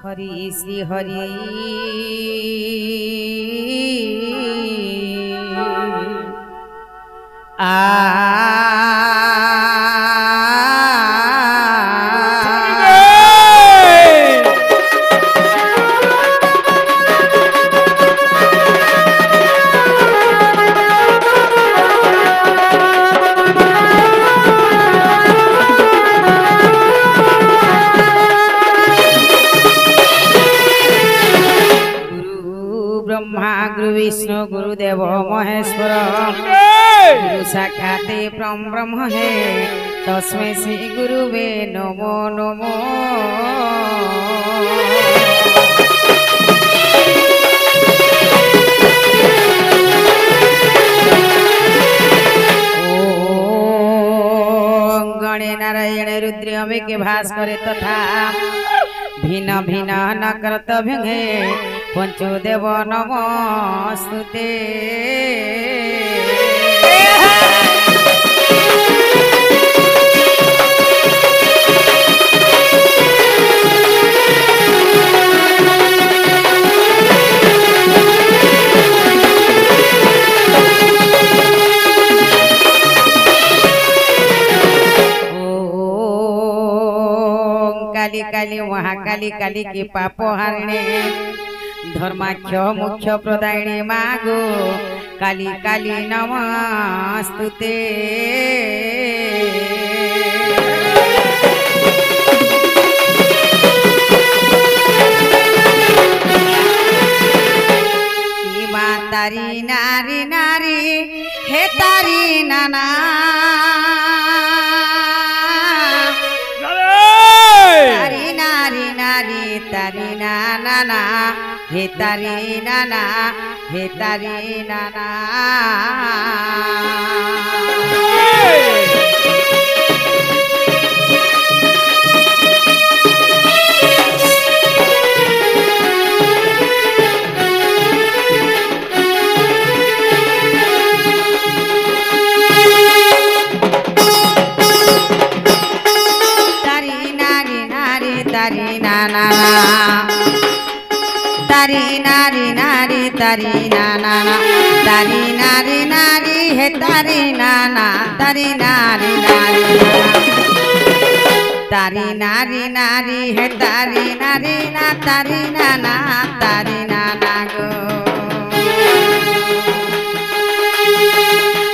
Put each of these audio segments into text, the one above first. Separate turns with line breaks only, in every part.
हरि श्री हरि गुरु विष्णु गुरुदेव महेश्वर गुरु साक्षात् ब्रह्म है तस्मै श्री गुरुवे नमो नमो। ओम गणे नारायण रुद्र अम्बिके भास्कर तथा भिन्न भिन्न नकृत भंगे पंचदेव नमोस्तुते। काली काली महाकाली काली की पाप हारिणे धर्माख्य मुख्य प्रदायिनी मागो काली काली नमस्तुते। तारी नारी नारी हे तारी नाना तारी नारी नारी तारी नाना हे तारी नाना हे तारी नाना। तारी नाना तारी नारी नारी तारी नाना तारी नारी नारी हे तारी नाना तारी नारी नारी तारी नारी नारी हे तारी नारी ना तारी नाना तारी नाना गो।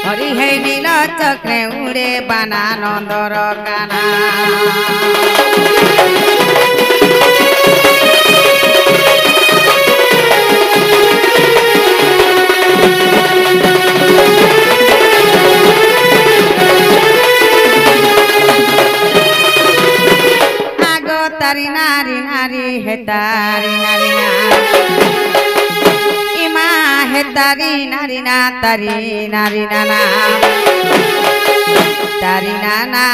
हरि हे नील चक्रे उड़े बाना नंदर काना तारी नारी नारी हे तारी नारी ना इमा हे तारी नारी ना तारी नारी नाना तारी नाना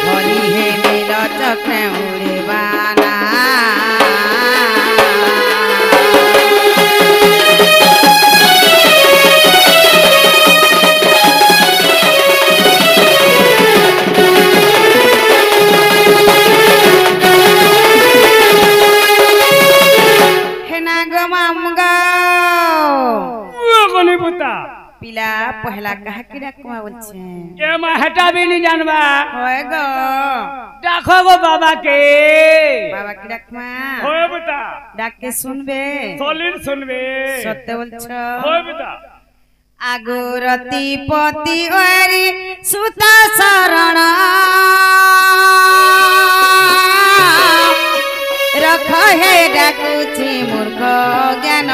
हरि हे नील चक्रे उड़े बाना पिला पहला कहा कि डाकुआ बोलछे
ए मा हटा भी नहीं जानबा
होय गो
डाको गो बाबा के
डाकुआ
होय बेटा
डाक के सुनबे
सोलिन सुनबे
सत्य बोलछो
होय बेटा
आगुरती पति ओरी सुता शरण रख हे डाकुची मूर्ख ज्ञान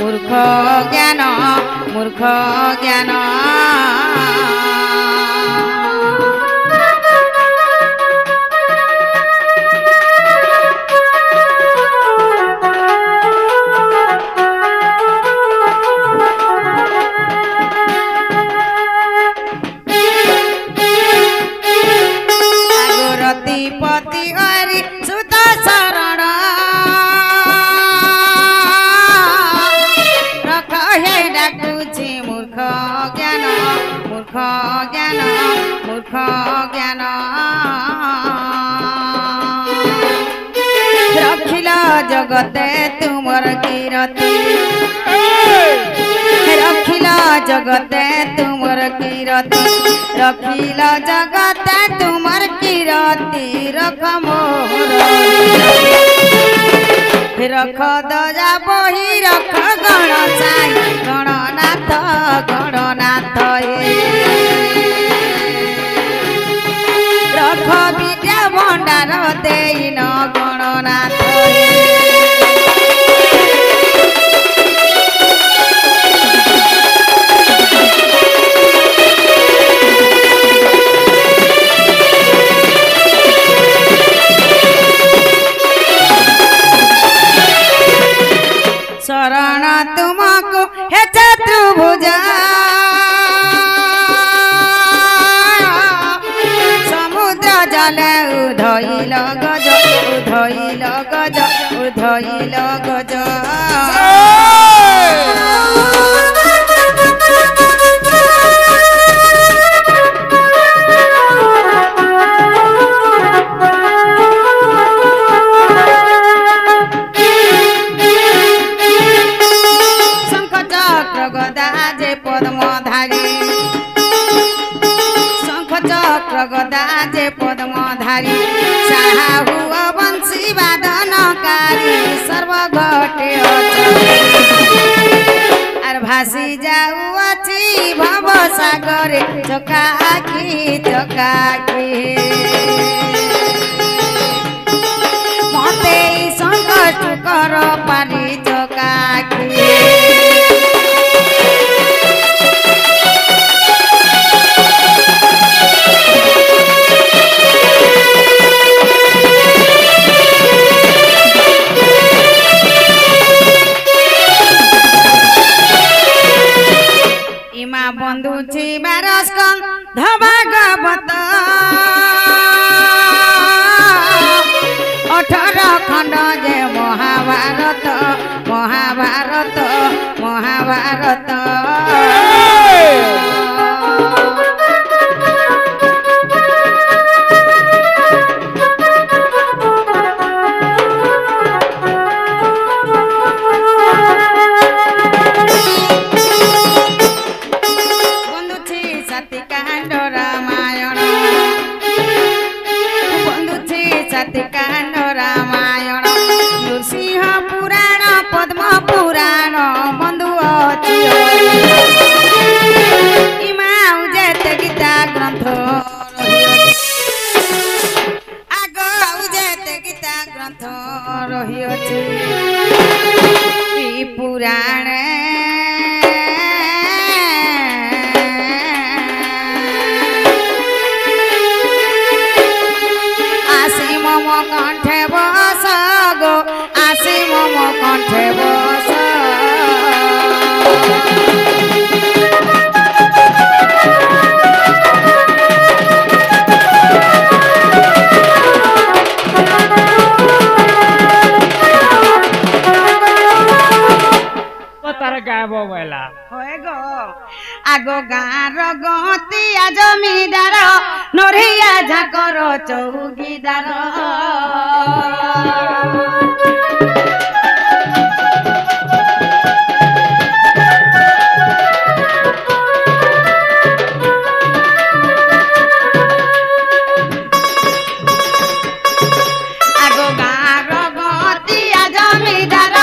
मूर्ख ज्ञान मूर्ख ज्ञान। आगुरती पति ओरी सुता शरण रख हे डाकुची मूर्ख জ্ঞান মূর্খ জ্ঞান মূর্খ জ্ঞান রখিল জগতে তুমর কীরতি রখিল জগতে তুমর কীরতি রখিল জগতে তুমর কীরতি রখ মোর রখ দয়া বহি রখ গণ চাই গণনাথ গণনাথ রখ বিদ্যা ভণ্ডার দেইন গণনাথ शरण तुमको हे चतुर्भुज समुद्र जल उधइल गज उधइल गज उधइल गज पद्मधारी शंख चक्र गदा जे पद्मधारी साहु वंशी वादनकारी सर्व घटे आर भासी जाऊ अछि भव सागरे चकाकी चकाकी मते संकट कर पारी चकाकी बंधु छी बारस धभागवत 18 खंड जे महाभारत महाभारत महाभारत कांड रामायण नृसिंह पुराण पद्म पुराण बंधु इमा उजेते गीता ग्रंथ आग उजेते गीता ग्रंथ रही पुराण मम कंठे बस गो आसी मम कंठे बस आगो गाँर गतिया जमीदार नरिया झाकर चौकीदार आगो गाँर गतिया जमीदार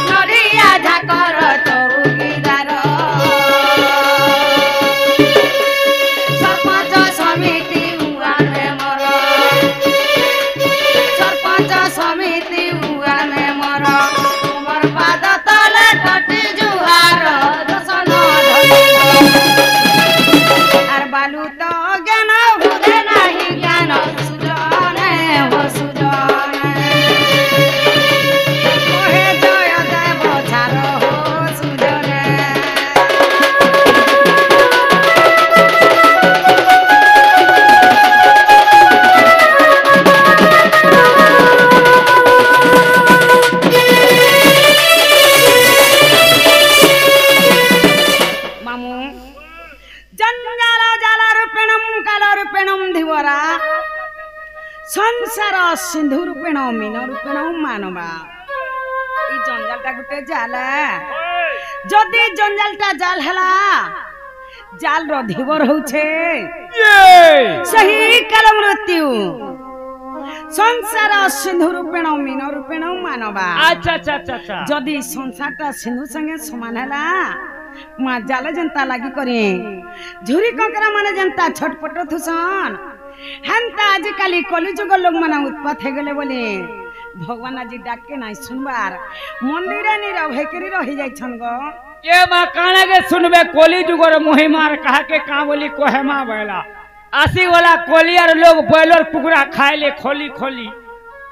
नरिया झाकर चौकीदार सरपंच समिति उड़ाने मर सरपंच समिति जंजाल जाल रूपेणम काल रूपेणम धिवरा संसार सिंधु रूपेण मीन रूपेण मानवा ई जंजालटा गुटे जाल जदि जंजालटा जाल हला जाल रो धिवर होछे सही काल मृत्यु संसार सिंधु रूपेण मीन रूपेण मानवा
अच्छा अच्छा अच्छा अच्छा
जदि संसारटा सिंधु संगे समान हला मां जाल जनता लागी करे झुरी कंकरा माने जनता छटपट थुसन हंता आज काली कलिजुग लोग माना उत्पात हे गले बोले भगवान आज डाके नाही सुनबार मंदिर नीरव हेकरी रहि जाय छन गो
ये मां काणे के सुनबे कोली जुगर मोहिमार कहा के का बोली कोहेमा बैला आसी वाला कोलियार लोग बैलोर टुकड़ा खाए ले खोली खोली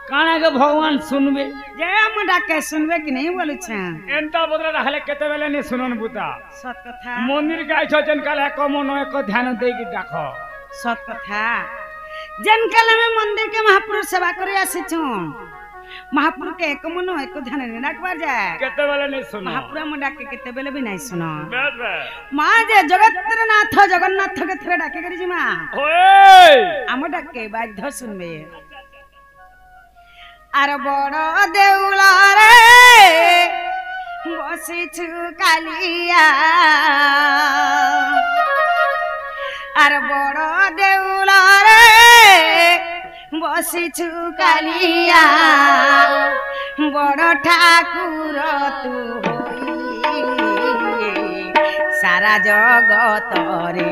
काणे के भगवान सुनबे
जे हम डाके सुनबे कि नहीं बोलु छ
एंता बदला रहले केते बेले ने सुनन बुता
सत कथा
मंदिर गाय छ जन काले कमो न एक ध्यान दे के डाखो
सत कथा जन काले में मंदिर के महापुरुष सेवा करे आसी छु महापुर के एक मन एक ध्यान ने डाकबार जाय
केते बेले ने सुनो
महापुर में डाके केते बेले भी नहीं सुनो
बस बस
मां जे जगतनाथ जगन्नाथ के थरे डाके करी जी मां
ओए
आम डाके बाध्य सुनबे आर बड़ देउला रे बसी छु कालिया आर बड़ देउला रे बसी छु कालिया बड़ ठाकुर तू होई सारा जगत रे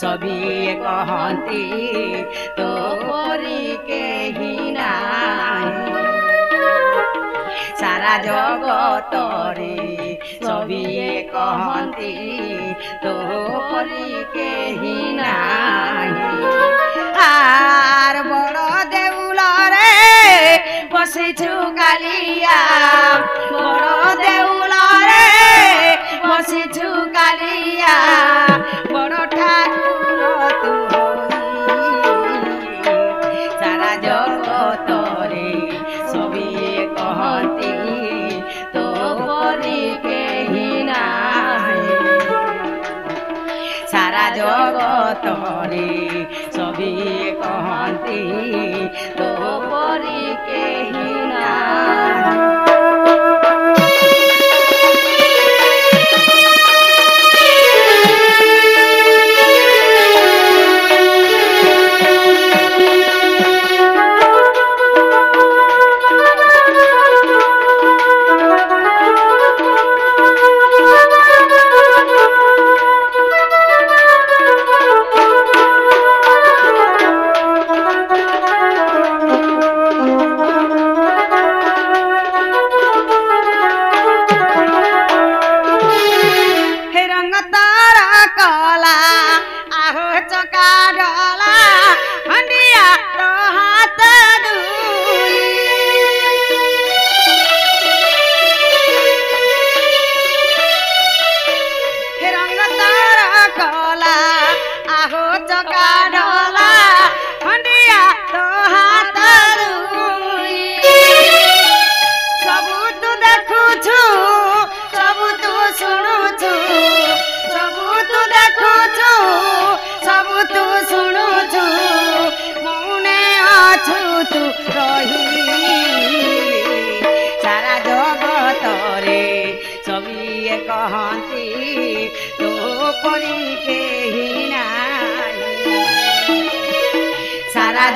सभी कहती तो परी के ही नाही सारा जगत रे सभी कहती तो परी के ही नाही आर बड़ देउल रे बसी छु कालिया बड़ देउल रे बसी छु कालिया बड़ ठाकुर तू होई सारा जगत रे सभी कहती तो परी के ही नाही सारा जगत रे सभी कहती तो परी के ही नाही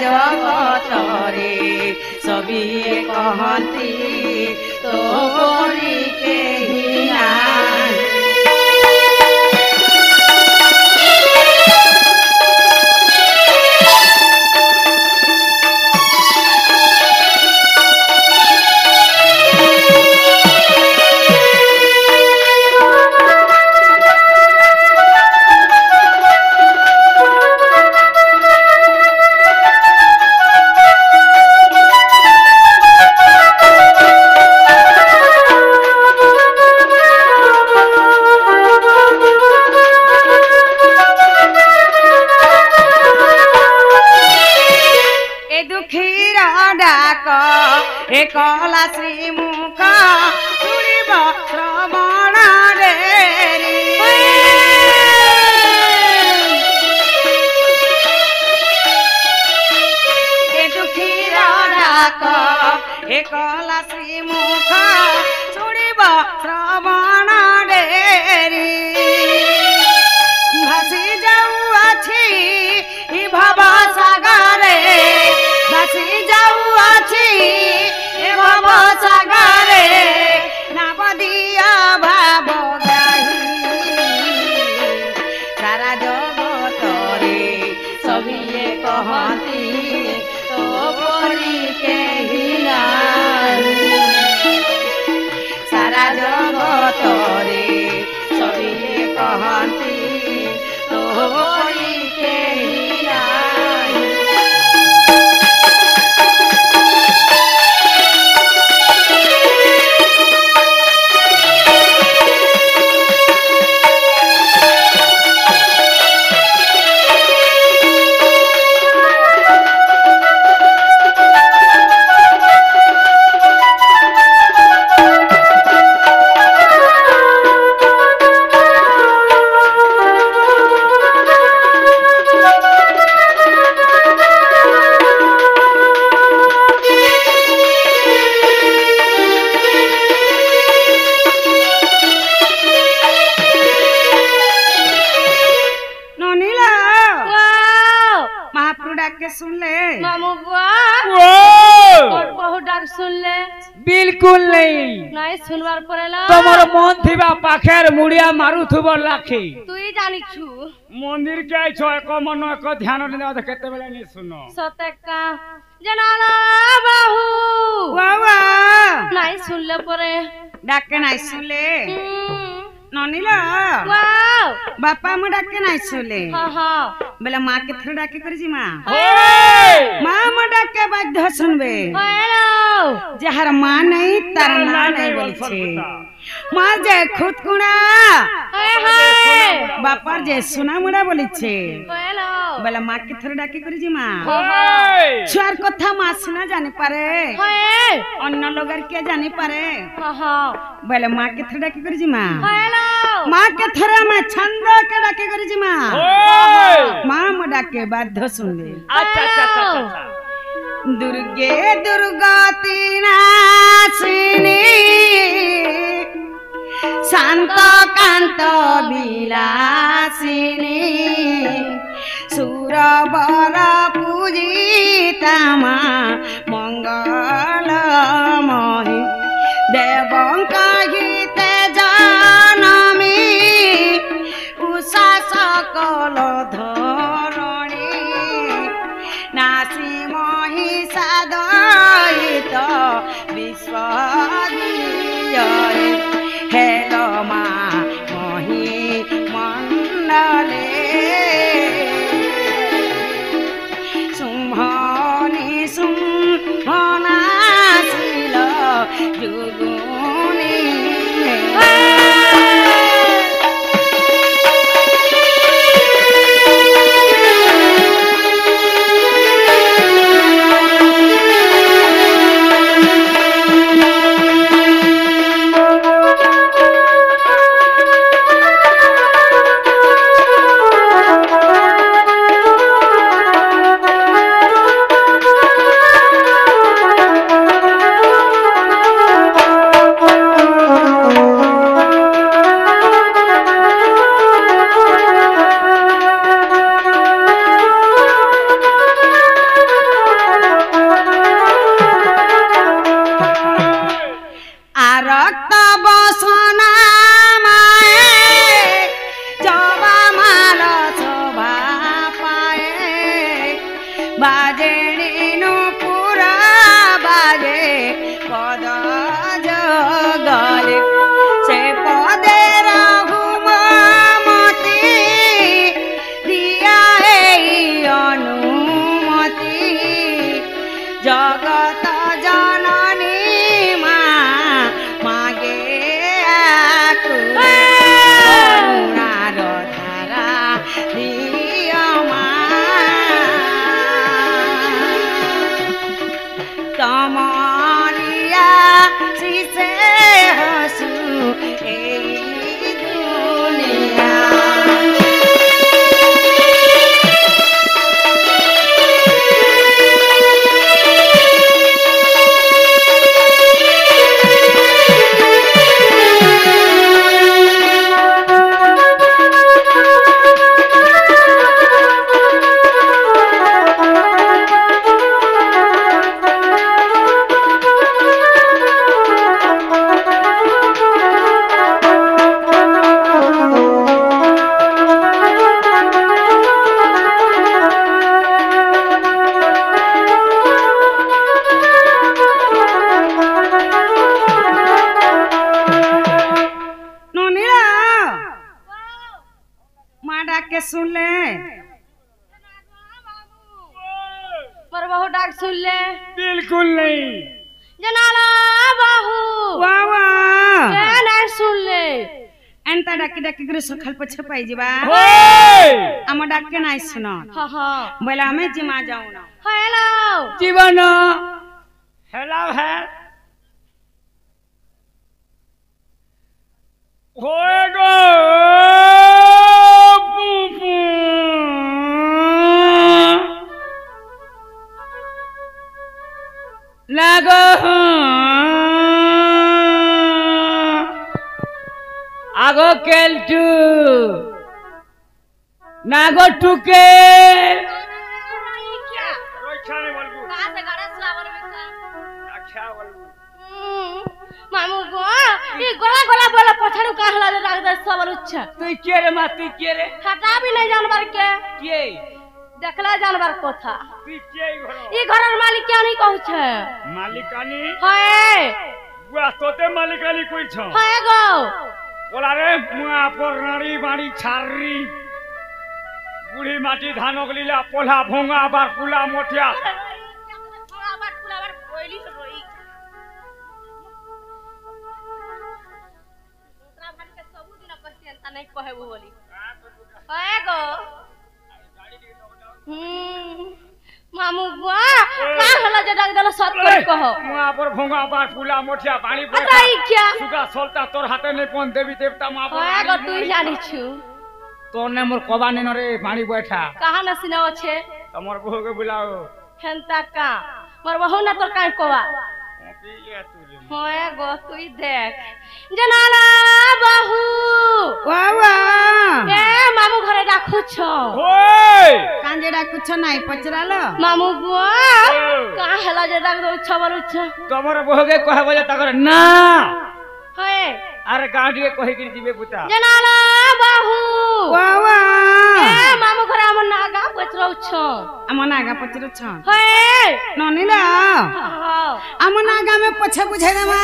जगत रे सभी कहती तो परी के ही नाही कला श्री मुख सुनिब श्रवण रे कला श्रीमुख शुणिब श्रवण डेरी भासी जाऊआछि इ भव सागरे भासी जाऊआछि इ भव सागरे नवदिया भाव सारा जगत रे सभिए कहती तो परी केहि नाही सारा जगत रे सभिए कहती तो परी केहि नाही
बिल्कुल नहीं
सुनवार पड़ेला
तमर मन थिबा पाखेर मुड़िया मारू थुबो लाखी
तुई जानिछु
मंदिर के छ एक मन एक ध्यान ने केते बेला नहीं सुनो
सतेका जनाला बाहू
वावा
नहीं सुनले परे
डाके नहीं सुनले ननीला
वाव
बापा मु डाके नहीं सुनले
हां हां
बेला मां के थर डाके करजी मां
ओए
मां म डाके बाध्य सुनबे
हेलो
जहर मां नहीं तार ना नहीं बोल छे मां जे खुद कुणा
हाय हाय
बापा जे सुना मुडा बोली छे
हेलो
बेला मां के थर डाके करजी मां
ओए
छुआर कथा मां सुना जाने पारे
हाय
अन्य लोगर के जाने पारे
हां हां
बेला मां के थर डाके करजी मां
हेलो
मां के थरा में छंद के डाके करजी मां
ओए
मां म डाके बाध्य सुनबे
अच्छा
दुर्गे दुर्गति नाशिनी शांत कांत विलासिनी सुरवर पूजिता मां मंगलमयी देवंका गीते जनमी उषा सकल धरणी नासी महिषा दयित विश्व हेल मां मही मंडले शुंभनी शुंभनाशील जुगुनी जगत जननी मां मागे आकु करुणार धारा दिय तमरिया शिशे हसु एई दुनिया डाक के सुन ले
पर बहु डाक सुन ले
बिल्कुल नहीं।
जनाला बाहू
वाह वाह
क्या नहीं सुन ले
एंता डाकी डाकी करे सखल पछे पाई जीवा
होय
हम डाक के नहीं सुनो
हाँ हाँ
बोला हमें जिमा जाऊं ना
हेलो
जीवन हेलो है होएगो पुपू लागो आगो केल्टू नागो टुके
मामू को ये गोला गोला बोला पछाड़ू का हला राख दे सब उच्छा
तू के रे मा तू के रे
हटा भी नहीं जानवर के देखला जानवर कोथा
तू के घर
ई घरर मालिक क्या नहीं कहू छे
मालिकानी
हाय
बुआ तोते मालिकानी कोई छ
हाय गो
बोला रे मुआ पर नाड़ी बाड़ी छारी बुढ़ी माटी धान गलीला पोला भोंगा बार पुला मोठिया
नहीं कहे वो बोली है गो मामू बुआ का हला जे डाक देला सब कर कहो
मुआ पर भोंगा बार पुला मोठिया पानी
अता ई क्या
सुगा सोलता तोर हाथे नहीं पहुंच देवी देवता मा पर
है गो तू जानी छु
तोने मोर कबाने न रे पानी बैठा
कहां न सिनाओ छे
तमर बहू के बुलाओ
हेंता का मोर बहू न तोर काई कोवा
पी ले तू
होए गो तू देख जनाला बहू
वाह वाह
ए मामू घरे राखू छो
होय
कांजेड़ा कुछ नहीं पचरालो
मामू बुआ का हला जे डाक दो छबल छ
तमर बहू के कहे बोले तकर ना
होए
अरे गाड़ी के कहे कि जीवे पुता
जनाला बहू
वाह वाह
ए मामू घरे हमर नागा पचरौ छो
हम नागा पचरो छ
होए
ननीला
हां
हम नागा में पछे बुझे दे मा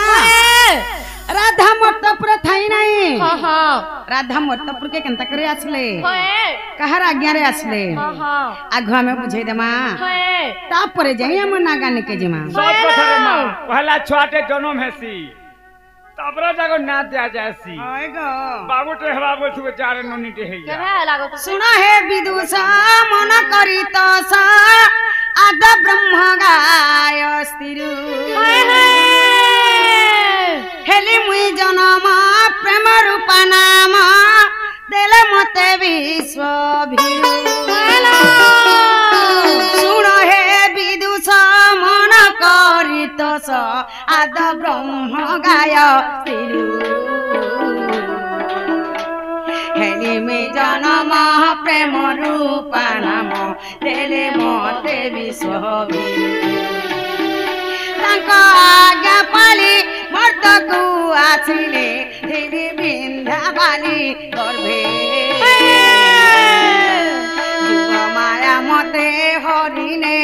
राधा मोटपुर थाई नहीं
हां हां
राधा मोटपुर के केनता करे आसले
होए
कहर आज्ञा रे आसले
हां हां
आघुआ में बुझे दे मा
होए
तापरे जाई हम नागा ने के जिमा
सब कथा रे मां पहला छुआटे जन्म हेसी तबरा जागो ना दिया जायसी
होय गो
बाबू टे बाबू तू चारे नोनी टे है
केभे लागो तो
सुना हे विदुषा मन करी तो सा आद ब्रह्म गाय स्थिरु
हाय हाय
हेली मुई जन्म प्रेम रूप नाम देले मते विश्व भिरु सुन हे विदुषा मन करी तो सा आद ब्रह्म गाय स्थिरु हेली में जन्म प्रेम रूप नाम देले मते विश्व आज्ञा पाली मर्द को आछिले धीरे बिंधा बाली गर्भे जुग माया मते हरिणे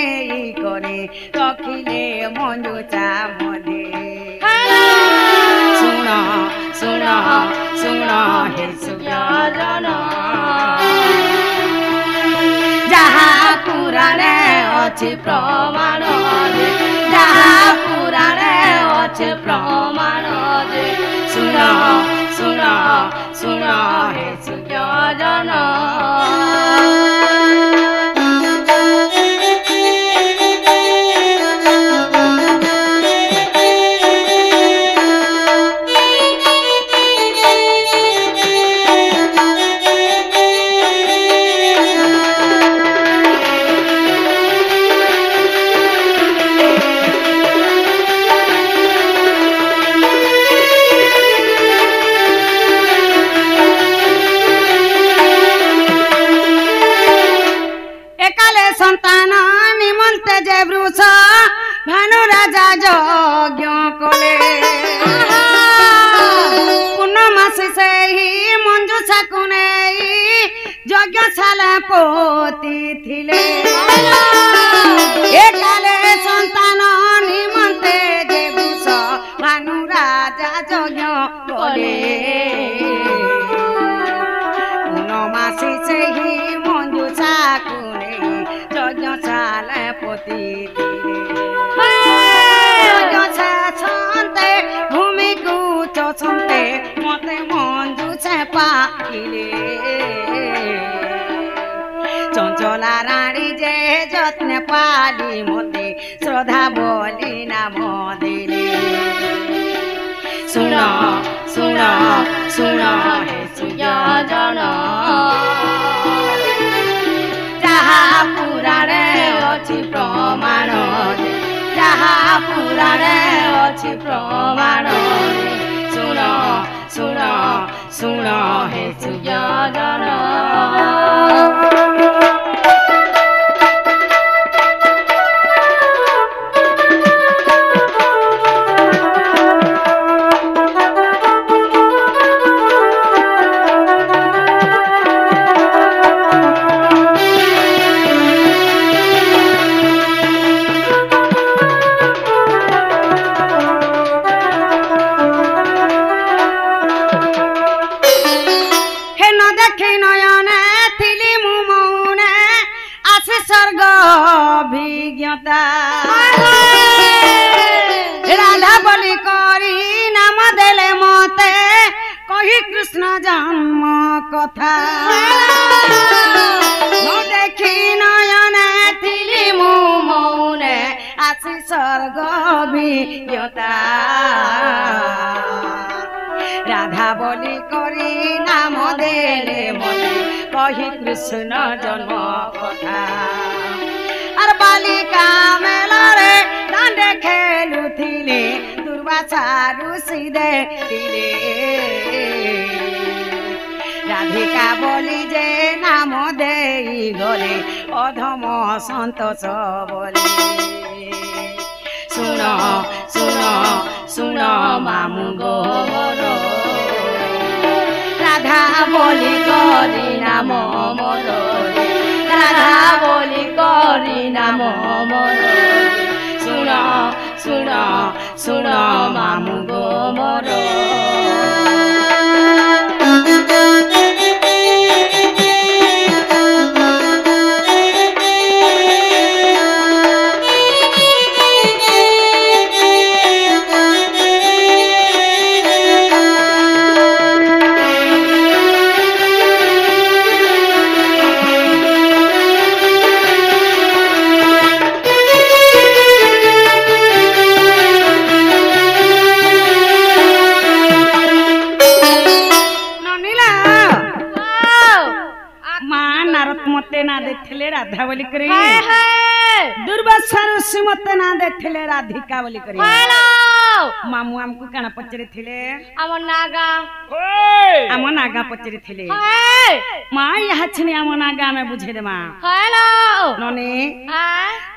करे रखिले मंजुचा मधे सुन सुन सुन हे सुजन जहा पुराणे अछि प्रमाण जहा पुराणे अछि प्रमाण सुन सुन सुन हे सुजन संतान निमंत जे वृष भानु राजा यज्ञ कले पूर्णमासी से ही मंजुषा को नहीं यज्ञशाला पोती थिले एकाले संतान निमंते जे वृष भानु राजा यज्ञ कले पूर्णमासी से ही নদী গছে ছন্তে ভূমিକୁ চছন্তে মতে মঞ্জুছে পাইলে চঞ্চলা রানী যে যত্নে পালি মতে শ্রদ্ধা বলি নাম দিলে শুণ শুণ শুণ হে সুজন যাহা পুরাণে অছি প্রমাণ যাহা পুরাণে অছি প্রমাণ শুণ শুণ শুণ হে সুজন অভিজ্ঞতা রাধা বলি করি নাম দেলে মতে কহি কৃষ্ণ জন্ম কথা দেখি নয়নে থিলি মু মৌনে আসি স্বর্গ অভিজ্ঞতা রাধা বলি করি নাম দেলে মতে কহি কৃষ্ণ জন্ম কথা আর বালিকা মেলারে দাণ্ডে খেলুথিলে দুর্বাসা ঋষি দেখলে রাধিকা বলি যে নাম দেই গলে অধম সন্তোষ বলে শুণ শুণ শুণ মামু গোবর রাধা বলি করি নাম মোর রাধা বলি করি নাম মোর শুণ শুণ শুণ মামু গো মোর ना देखले राधा बोली करी दुर्वासा ऋषि मते ना देखले राधिका बोली करी मामू हमको काना पचरे थिले
आम
नागा पचरे थिले मां यहा छनी आम नागा में बुझे दे मां
हेलो
नने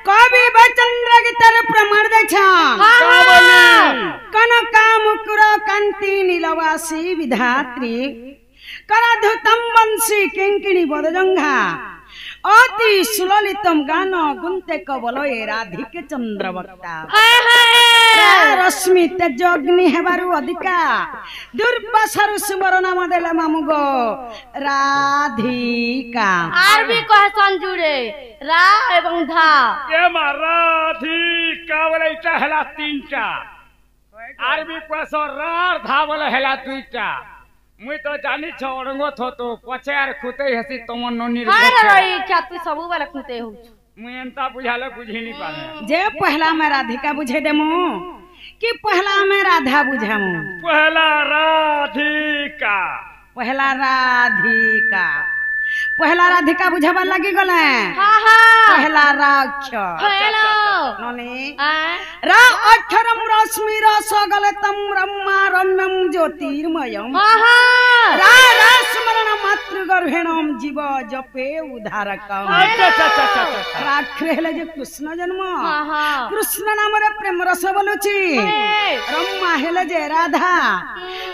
कवि बचंद्र गीतर प्रमाण दे छन कनका मुकुर कांति नीलवासी विधात्री करधुतम वंशी किंकिणी बदजंघा अति सुललितम गान गुंते कबलये राधिके चंद्र वक्ता रश्मि तेज अग्नि हेबारु अधिका दुर्वासा ऋषि मोर नाम देले मामु गो राधिका
आर भी कहसन जुड़े रा एवं धा
के मा राधिका बोले चहला तीनटा आर भी कहसन रार धा बोले हेला दुईटा मुई तो जानी छ अरंगत हो तो पछे आर खुते हसी तमन ननी रे
हां रे क्या तू सब वाला खुते हो
मुई एंता बुझाले बुझी नहीं पाले
जे पहला में राधिका बुझे देमु कि पहला में राधा बुझामु
पहला राधिका
पहला राधिका बुझाबा लगी गले
हां हां
पहला राक्ष
हेलो
ननी रा अक्षरम रश्मि रसगलतम ब्रह्मा रम्यम ज्योतिर्मयम
हां हां
रा स्मरण मातृ गर्भेणम जीव जपे उद्धारकम
अच्छा
राख्रे हेले जे कृष्ण जन्म
हां हां
कृष्ण नाम रे प्रेम रस बोलुची रम्मा हेले जे राधा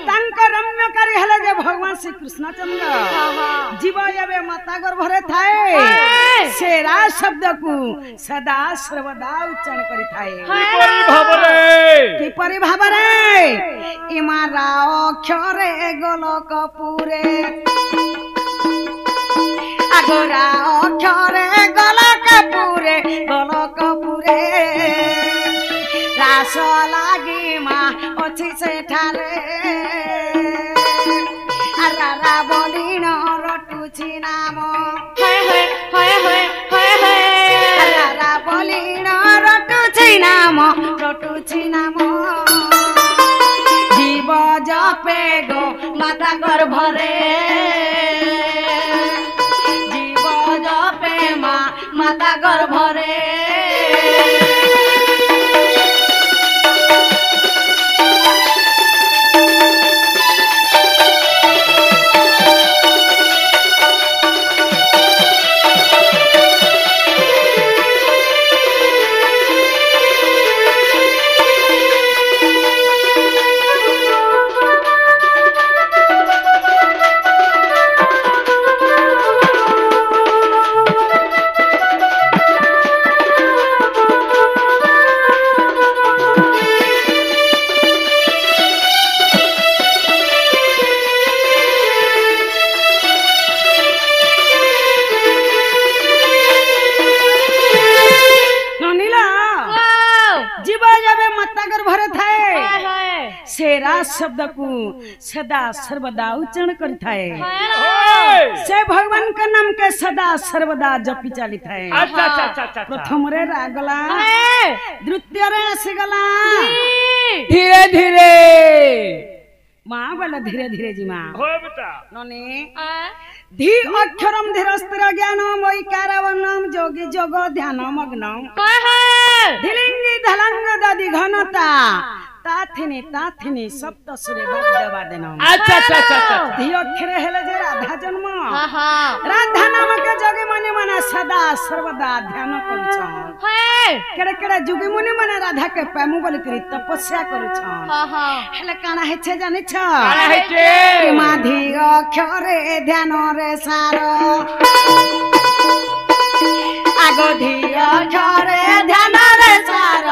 तांक रम्यकारी हेले जे भगवान श्री कृष्ण चंद्र
हां हां
जीव एबे माता गर्भरे थाए से रा शब्द को सदा सर्वदा उच्चारण करि थाए कि परि भाबरे इमा रा अक्षरे गोलक पुरे आगोरा अक्षरे गोलक पुरे ভরে জীব জপে মা মাতা গর্ভরে शब्द को सदा सर्वदा उच्चारण करथाए से भगवान का नाम के सदा सर्वदा जपी चली थाए प्रथम रे रागला द्वितीय रे आसीगला
धीरे धीरे
माँ बोला धीरे धीरे जी माँ
हो बेटा
नने धी अक्षरम धीरस्तिर ज्ञानम वैकारवनम जोगी जोगो ध्यान मग्नम धिलिंगी धलंग दधि घनता ताथिनी सप्त सुरे बद्दवा देनम
अच्छा अच्छा अच्छा
धी अक्षरे हेले जे राधा जन्म राधा नाम के जोगी मुनि माने सदा सर्वदा ध्यान करूछन केड़े केड़े जोगी मुनि माने राधा के प्रेम बोली करी तपस्या करूछन हेले काना हेछे जानि छ
काना हेछे
माधी अक्षरे ध्यान रे सार आगो धी अक्षरे ध्यान रे सार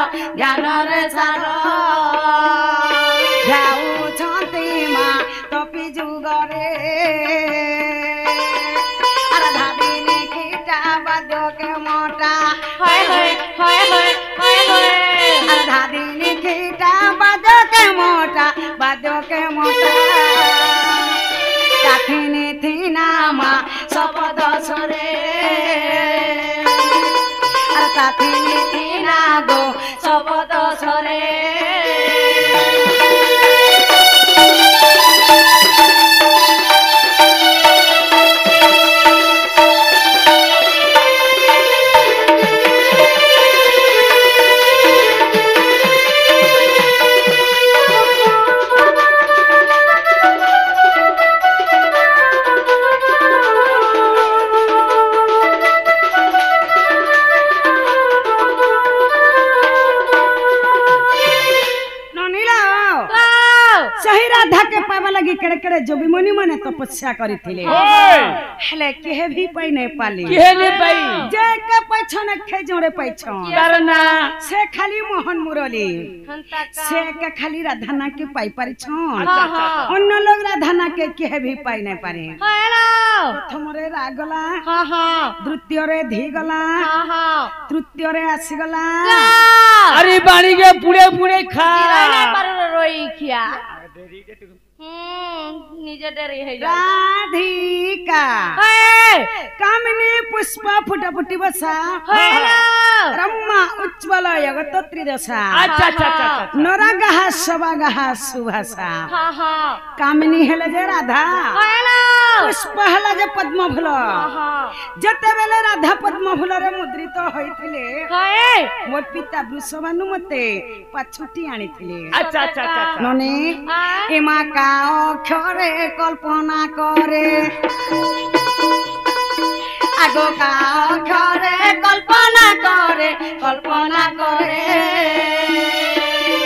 जाऊ छंती मा तपी जुगरे राधा दिने खीटा बाद्यो के मोटा राधा दिने खीटा बाद्यो के मोटा काथिनी थीना मा सपद सरे काथिनी थीना गो सपद सरे केड़े केड़े जोगी मुनि माने तपस्या करिथिले हेले केहे भी पाई नै पाली
केहे नै पाई
जे के पछने खे जोड़े पछन
करना
से खाली मोहन मुरली से के खाली राधाना के पाई पारि छन अन्य लोग राधाना के केहे भी पाई नै पारे प्रथम रे रागला द्वितीय रे धी गला तृतीय रे आसी गला
अरे बाणी के पुड़े पुड़े खा
रोई खिया निजे डरी है
राधिका कामिनी पुष्प फुटफुटी बसा ब्रह्मा उज्ज्वल जगत त्रिदशा
अच्छा अच्छा अच्छा
नरगह सवगह सुभाषा कामिनी हेले जे राधा पुष्प हेले जे पद्म फूल जते बेले राधा पद्म फूल रे मुद्रित होइथिले मोर पिता वृषभानु मते पाछुटी आनिथिले
अच्छा अच्छा अच्छा
नने एमा का अक्षरे कल्पना करे आगो का अक्षरे कल्पना करे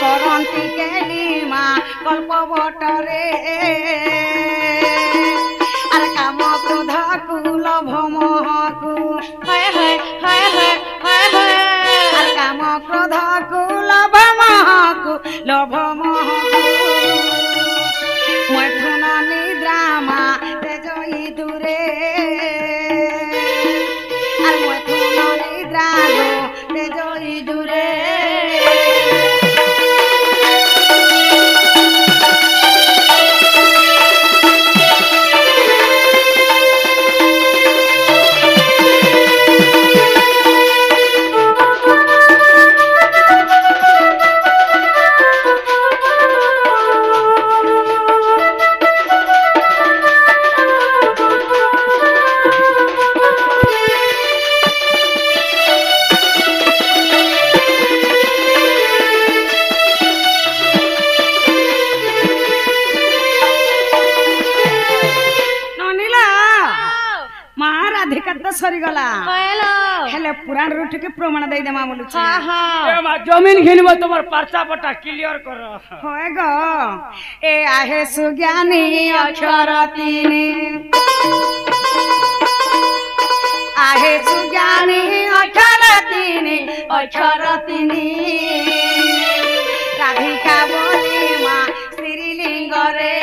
करंती केली मा कल्प बटरे अरे काम क्रोध कुल भमहकु अरे काम क्रोध कुल भमहकु लभमहकु मैथुन निद्रामा तेजई दूरे अरे मैथुन निद्रा गो तेजई दूरे ତ ସରିଗଲା
ହଇଲୋ
ହେଲେ ପୁରାଣ ରୁ ଟିକେ ପ୍ରମାଣ ଦେଇ ଦେମା ବୋଲୁଛି
ହଁ ହଁ
ए मां जमीन घिनबो तोमर पर्चा पटा क्लियर कर
होए गो ए आहे सुज्ञानी अक्षर तीनी आहे सुज्ञानी अक्षर तीनी राधिका बोली माँ श्रीलिंग रे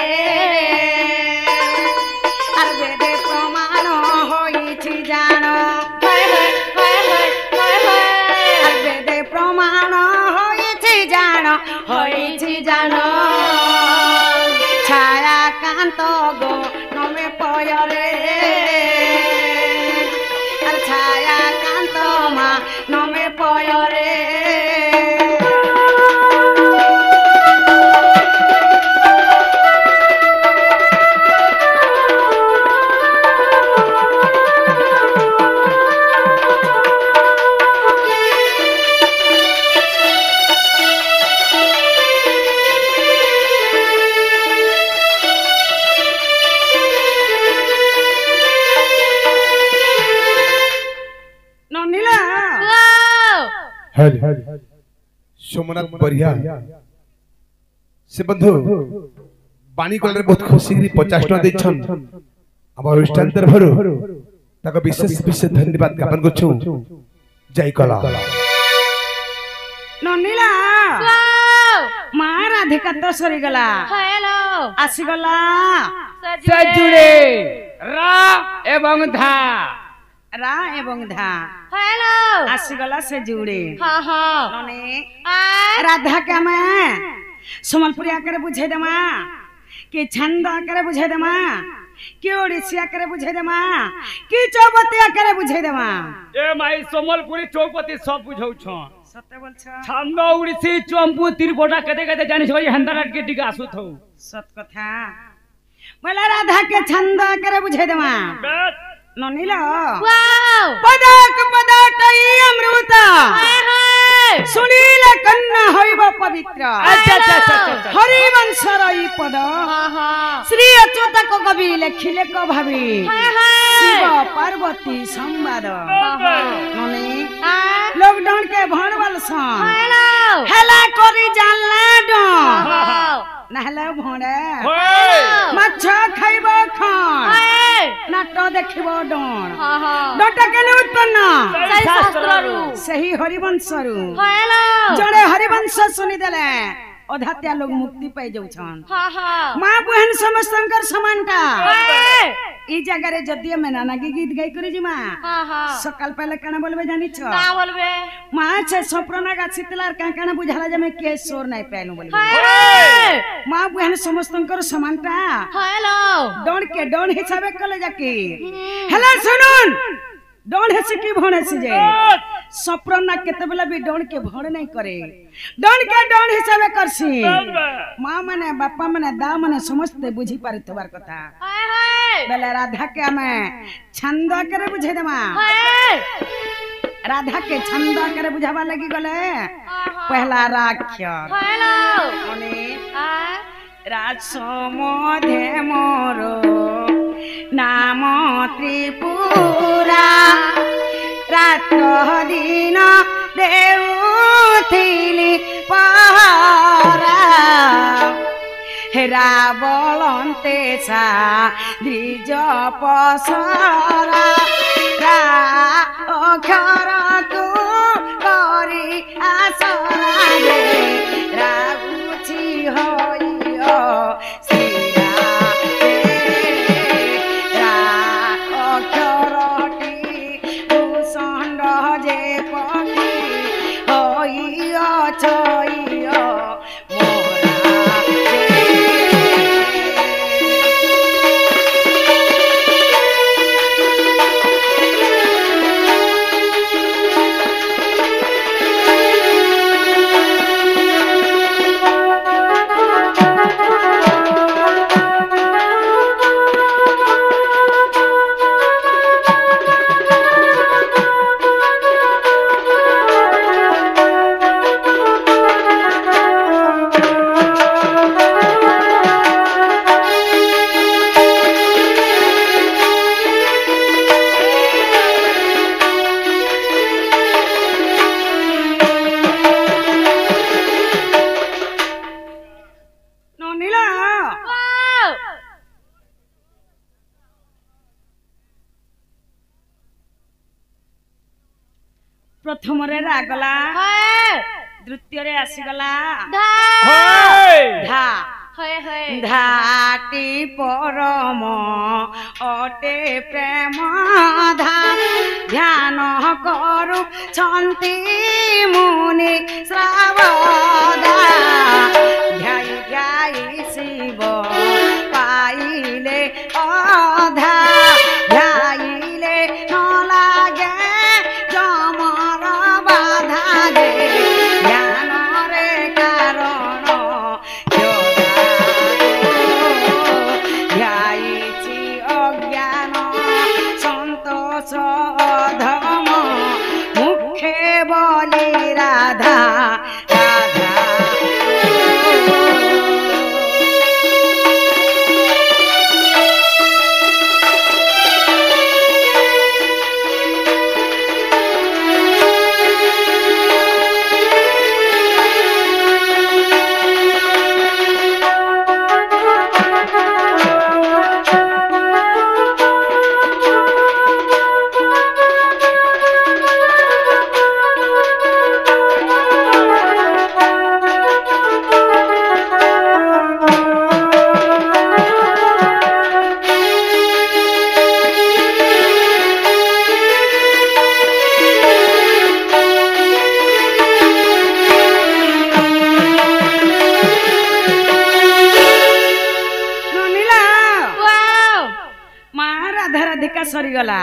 আর বেদে প্রমাণ হইছি জানো আর বেদে প্রমাণ হইছি জানো ছায়া কান্ত গো নমে পয়রে আর ছায়া কান্ত মা নমে পয়রে
सोमनाथ बढ़िया से बंधु बाणी कलर बहुत खुशी 50 टका दैछन हमर अनुष्ठान तरफरु ताको विशेष विशेष धन्यवाद ज्ञापन करछु जय कला
ननिला मा राधिका तो सरी गला
हयलो
आसी गला
सजुड़े रा एवं धा
हयलो
आसी गला से जुड़े
हाँ हाँ
नने
आ
राधा के मैं समलपुरी आकर बुझे देमा कि छंद आकर बुझे देमा कि ओडिसी आकर बुझे देमा कि चौपती आकर बुझे देमा
ए माई सोमलपुरी चौपती सब बुझौ छ
सत्य बोल छ
छंद उड़ीसी चंपू तिरबोटा कते कते जानिस भाई हंदराट के टिका आसुत हो
सत कथा बोला राधा के छंद आकर बुझे देमा
बस
ननिला
वाओ
पदक पदाटई अमृत
हाय हाय
सुनील कन्ना होइब पवित्र
अच्छा
हरि वंश रई पद
हाँ हाँ
श्री अच्युत को कवि लेखिले को भावी
हाय हाय
शिव पार्वती संवाद नने
आ
लॉकडाउन के भणवल सन
हयलो
हेला करी जानला डन
हाँ
नहले भणे
होय
माछ खाइब खान
हाय
नाट देखिब डन
हाँ हाँ
डट केने उत्पन्न
सही शास्त्ररू
सही हरिवंशरू
हयलो
जड़े हरिवंश सुनी देले अधात्या लोग मुक्ति पाई जाउछन
हाँ हाँ
मां बहन समस्तंकर समानता
हाय
ई जगह रे जदिए में नाना के गीत गाई करी जी मां
हाँ हाँ
सकाल पहले काना बोलबे जानी छ
का बोलबे
मां छे सप्रना गा शीतलार काना बुझाला जे में के सोर नहीं पैनु बोलबे
हाय
मां बहन समस्तंकर समानता
हयलो
डोन के डोन हिसाबे कले जाकी हेला सुनुन डोन हेसी की भण हेसी जे सप्रना केते बेला भी डोन के भण नहीं करे डोन के डोन हिसाबे करसी मां माने बापा माने दा माने समस्त बुझी पारितबार कथा
हाय हाय
बेला राधा के हमें छंद करे बुझे देमा
हाय
राधा के छंद करे बुझावा लगी गले पहला राक्षर
हयलो
माने
आ
राजसमोधे मोरो नाम त्रिपुरा रात दिन देउथिली पहरा रावलन्ते सा द्विज पसरा रा अक्षर तू करी आसरा रे रागुची होइयो श्रीरा रा अक्षरटी भूषण्ड जे पक्षी होइयो छइयो मोरा ପ୍ରଥମରେ ରାଗଲା
ହଏ
ଦ୍ୱିତୀୟରେ ଆସିଗଲା
ଧା
ଧା
ହଏ ହଏ
ଧାଟି ପରମ ଅଟେ ପ୍ରେମ ଧା ଧ୍ୟାନ କରୁଛନ୍ତି ମୁନି ଶ୍ରାବଦା ଧ୍ୟାଇ ଧ୍ୟାଇ ଶିବ ପାଇଲେ ଅଧା ଧ୍ୟାଇଲେ ନ ଲାଗେ ଜମର ବାଧା ଦେ ଧ୍ୟାନରେ କାରଣ ଧ୍ୟାଇଛି ଅଜ୍ଞାନ ସନ୍ତୋଷ ଧମ ମୁଖେ ବୋଲି ରାଧା ରାଧା सरीगला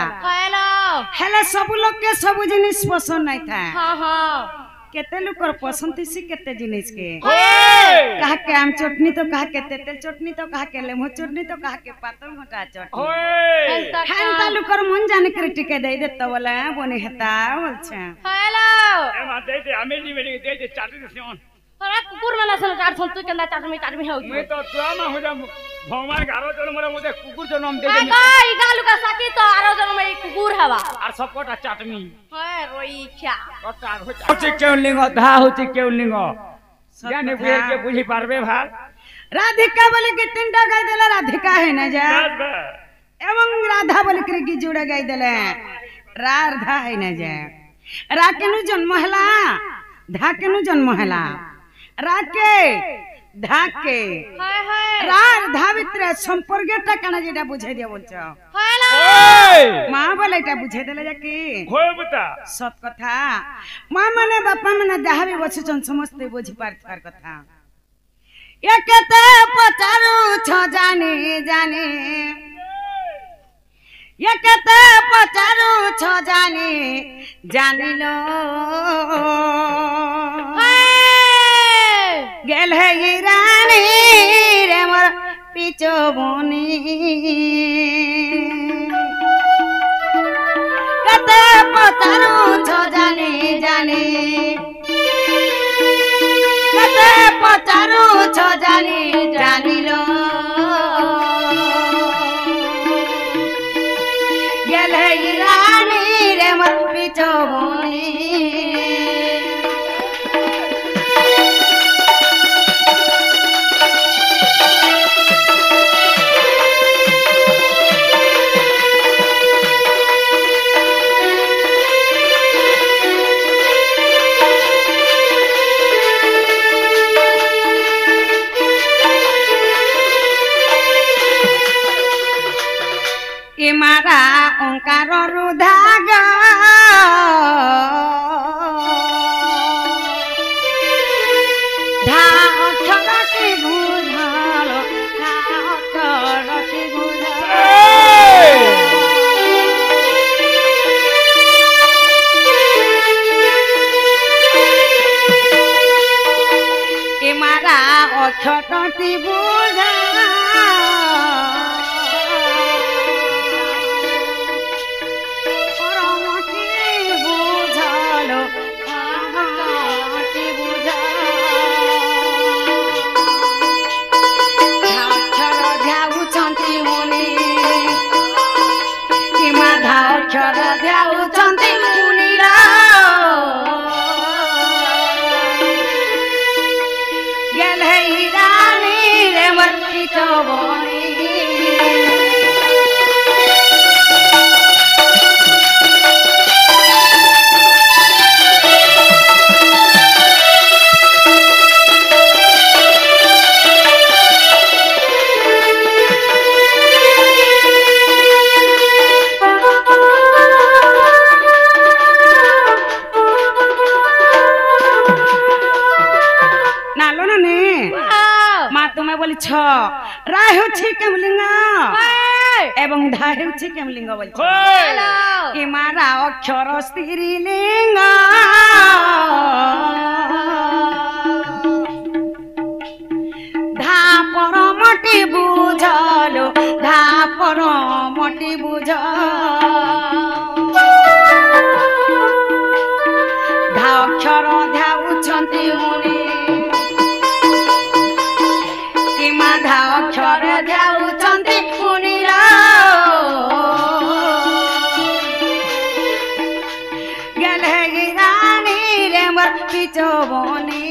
हेला सब लोग के सब जिनिस पसंद नहीं था
हाँ हाँ
केते लोग पसंद थी केते जिनिस के कहा के आम चटनी तो कहा के तेतल चटनी तो कहा के लेमो चटनी तो कहा के पातल घोटा चटनी हेंता लोग मन जाने कर टिके दे देता वाला बने हेता बोलछे
हेलो
ए मा दे दे हमें नहीं मेरे दे दे चाटनी से
अरे कुकुर वाला सन काट सन तू केंदा चाटमी हो
मैं तो तुआ मा हो जा भगवान गारो जन मरे मुझे कुकुर जो नाम दे दे
आगा ई गालू का साकी तो आरो जन में कुकुर हवा
और सब कोटा चाटनी
है रोई क्या
कोटा होचे केउ लिंग धा होचे केउ लिंग जाने फेर के बुझी पारबे भार
राधिका बोले कि तीनटा गाय देला राधिका है ना जा एवं राधा बोले कि जुड़े गाय देले राधा है ना जा रा केनु जन्म हला धा केनु जन्म हला राके धाके
हाय हाय
रार धावित्र संपर्कटा काना जेटा बुझाई दिया बोलछ
हेलो
मां बोले एटा बुझाई देले जाकी
होय बता
सत कथा मां माने बापा माने जहा भी बसचन समस्त बुझी पारथार कथा एकते पचारू छ जाने जाने एकते पचारू छ जाने जानिलो गेल है रानी रे मोर पिचो बनी कते पतारू छ जाने जाने कते पतारू छ जाने जानिलो गेल है रानी रे मोर पिचो बनी मारा ओंकार रुधाग धा अक्षरटी बुझालो धा अक्षरटी बुझालो ए मारा अक्षरटी बुझालो রা ହେଉଛି କେମଲିଙ୍ଗ ଏବଂ ଧା ହେଉଛି କେମଲିଙ୍ଗ ବୋଲଛ ଏ ମା ରା ଅକ୍ଷର ସ୍ତ୍ରୀଲିଙ୍ଗ धा परमटी बुझलो धा परमटी बुझ धा अक्षर ध्याउछन्ति मुनि किमा धा अक्षर ध्याउछन्ति मुनि गेले गिरानी रे मर पिचो बनी